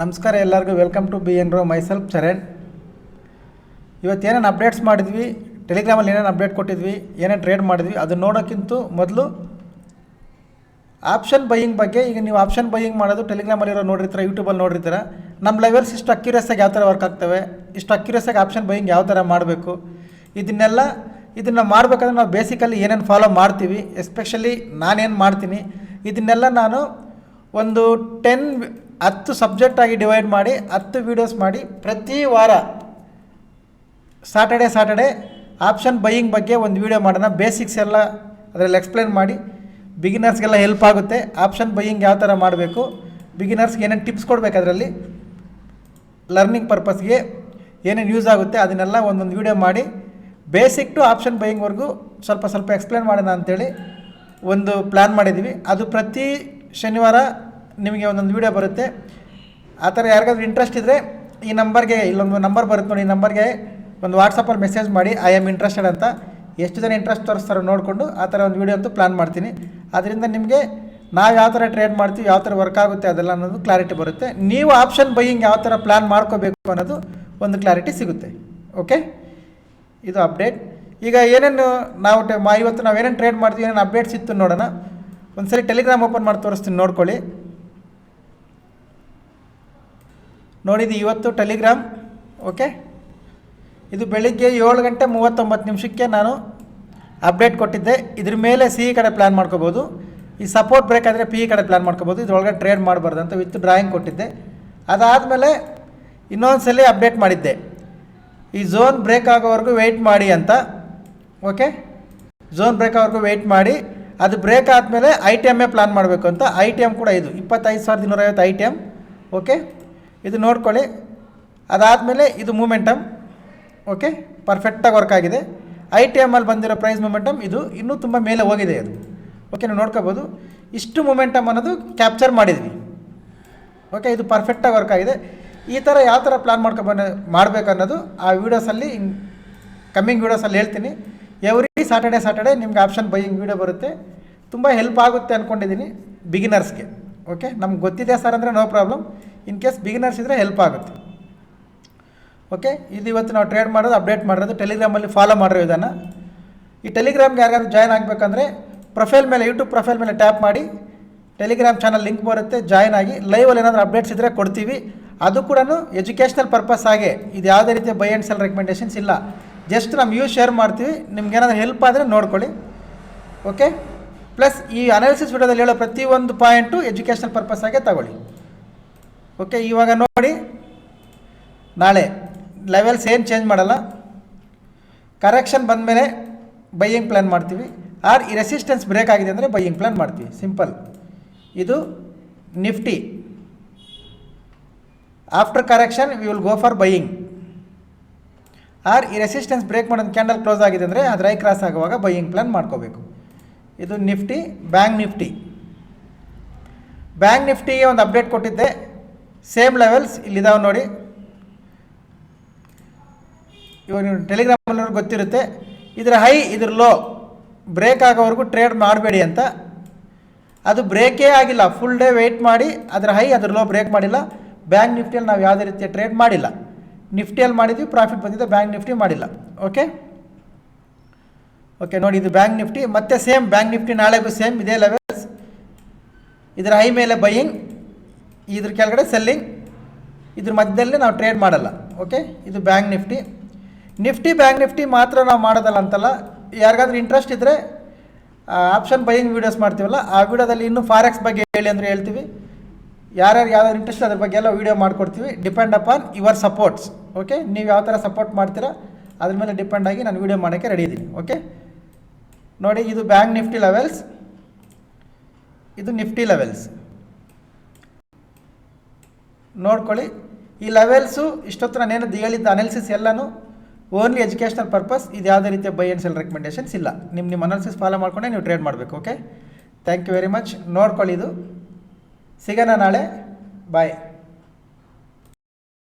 ನಮಸ್ಕಾರ ಎಲ್ಲರಿಗೂ welcome to B N row myself Charan. ಇವತ್ತೇನೇನು ಅಪ್ಡೇಟ್ಸ್ ಮಾಡಿದ್ವಿ, ಟೆಲಿಗ್ರಾಮಲ್ಲಿ ಏನೇನು ಅಪ್ಡೇಟ್ ಕೊಟ್ಟಿದ್ವಿ, ಏನೇನು ಟ್ರೇಡ್ ಮಾಡಿದ್ವಿ ಅದನ್ನು ನೋಡೋಕ್ಕಿಂತ ಮೊದಲು ಆಪ್ಷನ್ ಬೈಯಿಂಗ್ ಬಗ್ಗೆ. ಈಗ ನೀವು ಆಪ್ಷನ್ ಬೈಯಿಂಗ್ ಮಾಡೋದು ಟೆಲಿಗ್ರಾಮಲ್ಲಿರೋ ನೋಡಿರ್ತೀರ, ಯೂಟ್ಯೂಬಲ್ಲಿ ನೋಡಿರ್ತೀರ. ನಮ್ಮ ಲೆವೆಲ್ಸ್ ಇಷ್ಟು ಅಕ್ಯುರೇಸಾಗಿ ಯಾವ ಥರ ವರ್ಕ್ ಆಗ್ತವೆ, ಇಷ್ಟು ಅಕ್ಯುರೇಸಾಗಿ ಆಪ್ಷನ್ ಬೈಯಿಂಗ್ ಯಾವ ಥರ ಮಾಡಬೇಕು, ಇದನ್ನು ಮಾಡಬೇಕಾದ್ರೆ ನಾವು ಬೇಸಿಕಲಿ ಏನೇನು ಫಾಲೋ ಮಾಡ್ತೀವಿ, ಎಸ್ಪೆಷಲಿ ನಾನೇನು ಮಾಡ್ತೀನಿ, ಇದನ್ನೆಲ್ಲ ನಾನು ಒಂದು 10 ಸಬ್ಜೆಕ್ಟಾಗಿ ಡಿವೈಡ್ ಮಾಡಿ 10 ವೀಡಿಯೋಸ್ ಮಾಡಿ ಪ್ರತಿ ವಾರ ಸಾಟರ್ಡೆ ಆಪ್ಷನ್ ಬೈಯಿಂಗ್ ಬಗ್ಗೆ ಒಂದು ವೀಡಿಯೋ ಮಾಡೋಣ. ಬೇಸಿಕ್ಸ್ ಎಲ್ಲ ಅದರಲ್ಲಿ ಎಕ್ಸ್ಪ್ಲೇನ್ ಮಾಡಿ ಬಿಗಿನರ್ಸ್ಗೆಲ್ಲ ಹೆಲ್ಪ್ ಆಗುತ್ತೆ. ಆಪ್ಷನ್ ಬೈಯಿಂಗ್ ಯಾವ ಥರ ಮಾಡಬೇಕು, ಬಿಗಿನರ್ಸ್ಗೆ ಏನೇನು ಟಿಪ್ಸ್ ಕೊಡಬೇಕು, ಅದರಲ್ಲಿ ಲರ್ನಿಂಗ್ ಪರ್ಪಸ್ಗೆ ಏನೇನು ಯೂಸ್ ಆಗುತ್ತೆ ಅದನ್ನೆಲ್ಲ ಒಂದೊಂದು ವೀಡಿಯೋ ಮಾಡಿ ಬೇಸಿಕ್ ಟು ಆಪ್ಷನ್ ಬೈಯಿಂಗ್ವರೆಗೂ ಸ್ವಲ್ಪ ಎಕ್ಸ್ಪ್ಲೇನ್ ಮಾಡೋಣ ಅಂಥೇಳಿ ಒಂದು ಪ್ಲ್ಯಾನ್ ಮಾಡಿದ್ದೀವಿ. ಅದು ಪ್ರತಿ ಶನಿವಾರ ನಿಮಗೆ ಒಂದೊಂದು ವೀಡಿಯೋ ಬರುತ್ತೆ. ಆ ಥರ ಯಾರಿಗಾದ್ರೂ ಇಂಟ್ರೆಸ್ಟ್ ಇದ್ದರೆ ಈ ನಂಬರ್ಗೆ, ಇಲ್ಲೊಂದು ನಂಬರ್ ಬರುತ್ತೆ ನೋಡಿ, ಈ ನಂಬರ್ಗೆ ಒಂದು ವಾಟ್ಸಪ್ಪಲ್ಲಿ ಮೆಸೇಜ್ ಮಾಡಿ ಐ ಆಮ್ ಇಂಟ್ರೆಸ್ಟೆಡ್ ಅಂತ. ಎಷ್ಟು ಜನ ಇಂಟ್ರೆಸ್ಟ್ ತೋರಿಸ್ತಾರೋ ನೋಡಿಕೊಂಡು ಆ ಥರ ಒಂದು ವೀಡಿಯೋ ಅಂತೂ ಪ್ಲ್ಯಾನ್ ಮಾಡ್ತೀನಿ. ಅದರಿಂದ ನಿಮಗೆ ನಾವು ಯಾವ ಥರ ಟ್ರೇಡ್ ಮಾಡ್ತೀವಿ, ಯಾವ ಥರ ವರ್ಕ್ ಆಗುತ್ತೆ ಅದೆಲ್ಲ ಅನ್ನೋದು ಕ್ಲಾರಿಟಿ ಬರುತ್ತೆ. ನೀವು ಆಪ್ಷನ್ ಬೈಯಿಂಗ್ ಯಾವ ಥರ ಪ್ಲ್ಯಾನ್ ಮಾಡ್ಕೋಬೇಕು ಅನ್ನೋದು ಒಂದು ಕ್ಲಾರಿಟಿ ಸಿಗುತ್ತೆ. ಓಕೆ, ಇದು ಅಪ್ಡೇಟ್. ಈಗ ಏನೇನು ನಾವು ಇವತ್ತು ನಾವೇನೇನು ಟ್ರೇಡ್ ಮಾಡ್ತೀವಿ, ಏನೇನು ಅಪ್ಡೇಟ್ಸ್ ಇತ್ತು ನೋಡೋಣ. ಒಂದು ಸರಿ ಟೆಲಿಗ್ರಾಮ್ ಓಪನ್ ಮಾಡಿ ತೋರಿಸ್ತೀನಿ, ನೋಡ್ಕೊಳ್ಳಿ. ನೋಡಿದ್ದು ಇವತ್ತು ಟೆಲಿಗ್ರಾಮ್. ಓಕೆ, ಇದು ಬೆಳಿಗ್ಗೆ 7:39 ನಾನು ಅಪ್ಡೇಟ್ ಕೊಟ್ಟಿದ್ದೆ. ಇದ್ರ ಮೇಲೆ ಸಿ ಕಡೆ ಪ್ಲ್ಯಾನ್ ಮಾಡ್ಕೋಬೋದು. ಈ ಸಪೋರ್ಟ್ ಬ್ರೇಕ್ ಆದರೆ ಪಿ ಕಡೆ ಪ್ಲ್ಯಾನ್ ಮಾಡ್ಕೋಬೋದು. ಇದ್ರೊಳಗೆ ಟ್ರೇಡ್ ಮಾಡಬಾರ್ದು ಅಂತ ವಿತ್ ಡ್ರಾಯಿಂಗ್ ಕೊಟ್ಟಿದ್ದೆ. ಅದಾದಮೇಲೆ ಇನ್ನೊಂದು ಸಲ ಅಪ್ಡೇಟ್ ಮಾಡಿದ್ದೆ, ಈ ಝೋನ್ ಬ್ರೇಕ್ ಆಗೋವರೆಗೂ ವೆಯ್ಟ್ ಮಾಡಿ ಅಂತ. ಓಕೆ, ಝೋನ್ ಬ್ರೇಕ್ ಆಗೋವರೆಗೂ ವೆಯ್ಟ್ ಮಾಡಿ, ಅದು ಬ್ರೇಕ್ ಆದಮೇಲೆ ITM ಪ್ಲ್ಯಾನ್ ಮಾಡಬೇಕು ಅಂತ. ITM ಕೂಡ ಇದು 25,250 ITM. ಓಕೆ, ಇದು ನೋಡ್ಕೊಳ್ಳಿ. ಅದಾದಮೇಲೆ ಇದು ಮೂಮೆಂಟಮ್. ಓಕೆ, ಪರ್ಫೆಕ್ಟಾಗಿ ವರ್ಕ್ ಆಗಿದೆ. ITMಲ್ಲಿ ಬಂದಿರೋ ಪ್ರೈಸ್ ಮೂಮೆಂಟಮ್ ಇದು ಇನ್ನೂ ತುಂಬ ಮೇಲೆ ಹೋಗಿದೆ ಅದು. ಓಕೆ, ನೀವು ನೋಡ್ಕೋಬೋದು. ಇಷ್ಟು ಮೂಮೆಂಟಮ್ ಅನ್ನೋದು ಕ್ಯಾಪ್ಚರ್ ಮಾಡಿದ್ವಿ. ಓಕೆ, ಇದು ಪರ್ಫೆಕ್ಟಾಗಿ ವರ್ಕ್ ಆಗಿದೆ. ಈ ಥರ ಯಾವ ಥರ ಪ್ಲ್ಯಾನ್ ಮಾಡಬೇಕು ಅನ್ನೋದು ಆ ವೀಡಿಯೋಸಲ್ಲಿ, ಕಮ್ಮಿಂಗ್ ವೀಡಿಯೋಸಲ್ಲಿ ಹೇಳ್ತೀನಿ. ಎವ್ರಿ ಸಾಟರ್ಡೆ ನಿಮ್ಗೆ ಆಪ್ಷನ್ ಬೈಯಿಂಗ್ ವೀಡಿಯೋ ಬರುತ್ತೆ. ತುಂಬ ಹೆಲ್ಪ್ ಆಗುತ್ತೆ ಅಂದ್ಕೊಂಡಿದ್ದೀನಿ ಬಿಗಿನರ್ಸ್ಗೆ. ಓಕೆ, ನಮ್ಗೆ ಗೊತ್ತಿದೆ ಸರ್ ಅಂದರೆ no problem. In case beginners ಇದ್ದರೆ ಹೆಲ್ಪ್ ಆಗುತ್ತೆ. ಓಕೆ, ಇದು ಇವತ್ತು ನಾವು ಟ್ರೇಡ್ ಮಾಡೋದು, ಅಪ್ಡೇಟ್ ಮಾಡಿರೋದು. ಟೆಲಿಗ್ರಾಮಲ್ಲಿ ಫಾಲೋ ಮಾಡಿರೋ ವಿಧಾನ. ಈ ಟೆಲಿಗ್ರಾಮ್ಗೆ ಯಾರಿಗಾದ್ರು ಜಾಯ್ನ್ ಆಗಬೇಕಂದ್ರೆ ಪ್ರೊಫೈಲ್ ಮೇಲೆ, ಯೂಟ್ಯೂಬ್ ಪ್ರೊಫೈಲ್ ಮೇಲೆ ಟ್ಯಾಪ್ ಮಾಡಿ, ಟೆಲಿಗ್ರಾಮ್ ಚಾನಲ್ ಲಿಂಕ್ ಬರುತ್ತೆ, ಜಾಯ್ನ್ ಆಗಿ. ಲೈವಲ್ಲಿ ಏನಾದರೂ ಅಪ್ಡೇಟ್ಸ್ ಇದ್ದರೆ ಕೊಡ್ತೀವಿ. ಅದು ಕೂಡ ಎಜುಕೇಷ್ನಲ್ ಪರ್ಪಸ್ ಆಗಿ, ಇದು ಯಾವುದೇ ರೀತಿಯ ಬೈ ಆ್ಯಂಡ್ ಸೆಲ್ ರೆಕಮೆಂಡೇಷನ್ಸ್ ಇಲ್ಲ. ಜಸ್ಟ್ ನಮ್ಮ ವ್ಯೂಸ್ ಶೇರ್ ಮಾಡ್ತೀವಿ. ನಿಮ್ಗೇನಾದರೂ ಹೆಲ್ಪ್ ಆದರೆ ನೋಡ್ಕೊಳ್ಳಿ. ಓಕೆ, ಪ್ಲಸ್ ಈ ಅನಾಲಿಸಿಸ್ ವಿಡಿಯೋದಲ್ಲಿ ಹೇಳೋ ಪ್ರತಿಯೊಂದು ಪಾಯಿಂಟು ಎಜುಕೇಷ್ನಲ್ ಪರ್ಪಸ್ ಆಗೇ ತಗೊಳ್ಳಿ. ಓಕೆ, ಇವಾಗ ನೋಡಿ, ನಾಳೆ ಲೆವೆಲ್ಸ್ ಏನು ಚೇಂಜ್ ಮಾಡಲ್ಲ. ಕರೆಕ್ಷನ್ ಬಂದಮೇಲೆ ಬೈಯಿಂಗ್ ಪ್ಲ್ಯಾನ್ ಮಾಡ್ತೀವಿ. ಆರ್ ಈ ರೆಸಿಸ್ಟೆನ್ಸ್ ಬ್ರೇಕ್ ಆಗಿದೆ ಅಂದರೆ ಬೈಯಿಂಗ್ ಪ್ಲ್ಯಾನ್ ಮಾಡ್ತೀವಿ. ಸಿಂಪಲ್. ಇದು Nifty. After correction we will go for buying. Or ಈ ರೆಸಿಸ್ಟೆನ್ಸ್ ಬ್ರೇಕ್ ಮಾಡೋದು ಕ್ಯಾಂಡಲ್ ಕ್ಲೋಸ್ ಆಗಿದೆ ಅಂದರೆ ಅದು ರೈ ಕ್ರಾಸ್ ಆಗುವಾಗ ಬೈಯಿಂಗ್ ಪ್ಲ್ಯಾನ್ ಮಾಡ್ಕೋಬೇಕು. ಇದು ನಿಫ್ಟಿ. ಬ್ಯಾಂಕ್ ನಿಫ್ಟಿಗೆ ಒಂದು ಅಪ್ಡೇಟ್ ಕೊಟ್ಟಿದ್ದೆ. ಸೇಮ್ ಲೆವೆಲ್ಸ್ ಇಲ್ಲಿದ್ದಾವೆ ನೋಡಿ. ಇವಾಗ ನೀವು ಟೆಲಿಗ್ರಾಮಲ್ಲಿ ಗೊತ್ತಿರುತ್ತೆ, ಇದರ ಹೈ ಇದ್ರ ಲೋ ಬ್ರೇಕ್ ಆಗೋವರೆಗೂ ಟ್ರೇಡ್ ಮಾಡಬೇಡಿ ಅಂತ. ಅದು ಬ್ರೇಕೇ ಆಗಿಲ್ಲ, ಫುಲ್ ಡೇ ವೆಯ್ಟ್ ಮಾಡಿ ಅದರ ಹೈ ಅದ್ರ ಲೋ ಬ್ರೇಕ್ ಮಾಡಿಲ್ಲ. ಬ್ಯಾಂಕ್ ನಿಫ್ಟಿಯಲ್ಲಿ ನಾವು ಯಾವುದೇ ರೀತಿಯ ಟ್ರೇಡ್ ಮಾಡಿಲ್ಲ. ನಿಫ್ಟಿಯಲ್ಲಿ ಮಾಡಿದ್ವಿ, ಪ್ರಾಫಿಟ್ ಬಂದಿದೆ. ಬ್ಯಾಂಕ್ ನಿಫ್ಟಿ ಮಾಡಿಲ್ಲ. ಓಕೆ ನೋಡಿ, ಇದು ಬ್ಯಾಂಕ್ ನಿಫ್ಟಿ. ಮತ್ತು ಸೇಮ್ ಬ್ಯಾಂಕ್ ನಿಫ್ಟಿ ನಾಳೆಗೂ ಸೇಮ್ ಇದೇ ಲೆವೆಲ್ಸ್. ಇದರ ಹೈ ಮೇಲೆ ಬೈಯಿಂಗ್, ಇದ್ರ ಕೆಳಗಡೆ ಸೆಲ್ಲಿಂಗ್. ಇದ್ರ ಮಧ್ಯದಲ್ಲಿ ನಾವು ಟ್ರೇಡ್ ಮಾಡಲ್ಲ. ಓಕೆ, ಇದು ಬ್ಯಾಂಕ್ ನಿಫ್ಟಿ. ಬ್ಯಾಂಕ್ ನಿಫ್ಟಿ ಮಾತ್ರ ನಾವು ಮಾಡೋದಲ್ಲ ಅಂತಲ್ಲ. ಯಾರಿಗಾದ್ರೂ ಇಂಟ್ರೆಸ್ಟ್ ಇದ್ದರೆ ಆಪ್ಷನ್ ಬೈಯಿಂಗ್ ವೀಡಿಯೋಸ್ ಮಾಡ್ತೀವಲ್ಲ, ಆ ವಿಡಿಯೋದಲ್ಲಿ ಇನ್ನೂ ಫಾರೆಕ್ಸ್ ಬಗ್ಗೆ ಹೇಳಿ ಅಂದರೆ ಹೇಳ್ತೀವಿ. ಯಾವ್ದಾದ್ರು ಇಂಟ್ರೆಸ್ಟ್ ಅದ್ರ ಬಗ್ಗೆ ಎಲ್ಲ ವೀಡಿಯೋ ಮಾಡಿಕೊಡ್ತೀವಿ. Depend upon your supports. Okay, ನೀವು ಯಾವ ಥರ ಸಪೋರ್ಟ್ ಮಾಡ್ತೀರಾ ಅದ್ರ ಮೇಲೆ ಡಿಪೆಂಡ್ ಆಗಿ ನಾನು ವೀಡಿಯೋ ಮಾಡೋಕ್ಕೆ ರೆಡಿ ಇದ್ದೀನಿ. ಓಕೆ ನೋಡಿ, ಇದು ಬ್ಯಾಂಕ್ ನಿಫ್ಟಿ ಲೆವೆಲ್ಸ್, ಇದು ನಿಫ್ಟಿ ಲೆವೆಲ್ಸ್ ನೋಡ್ಕೊಳ್ಳಿ. ಈ ಲೆವೆಲ್ಸು ಇಷ್ಟೊತ್ತು ನಾನೇನು ಹೇಳಿದ್ದ ಅನಾಲಿಸಿಸ್ ಎಲ್ಲನೂ ಓನ್ಲಿ ಎಜುಕೇಷನಲ್ ಪರ್ಪಸ್. ಇದು ಯಾವುದೇ ರೀತಿಯ ಬೈ ಆ್ಯಂಡ್ ಸೆಲ್ ರೆಕಮೆಂಡೇಷನ್ಸ್ ಇಲ್ಲ. ನಿಮ್ಮ ಅನಾಲಿಸಿಸ್ ಫಾಲೋ ಮಾಡಿಕೊಂಡೆ ನೀವು ಟ್ರೇಡ್ ಮಾಡಬೇಕು. Okay, thank you very much. ನೋಡ್ಕೊಳ್ಳಿ. ಇದು ಸಿಗೋಣ ನಾಳೆ. ಬಾಯ್.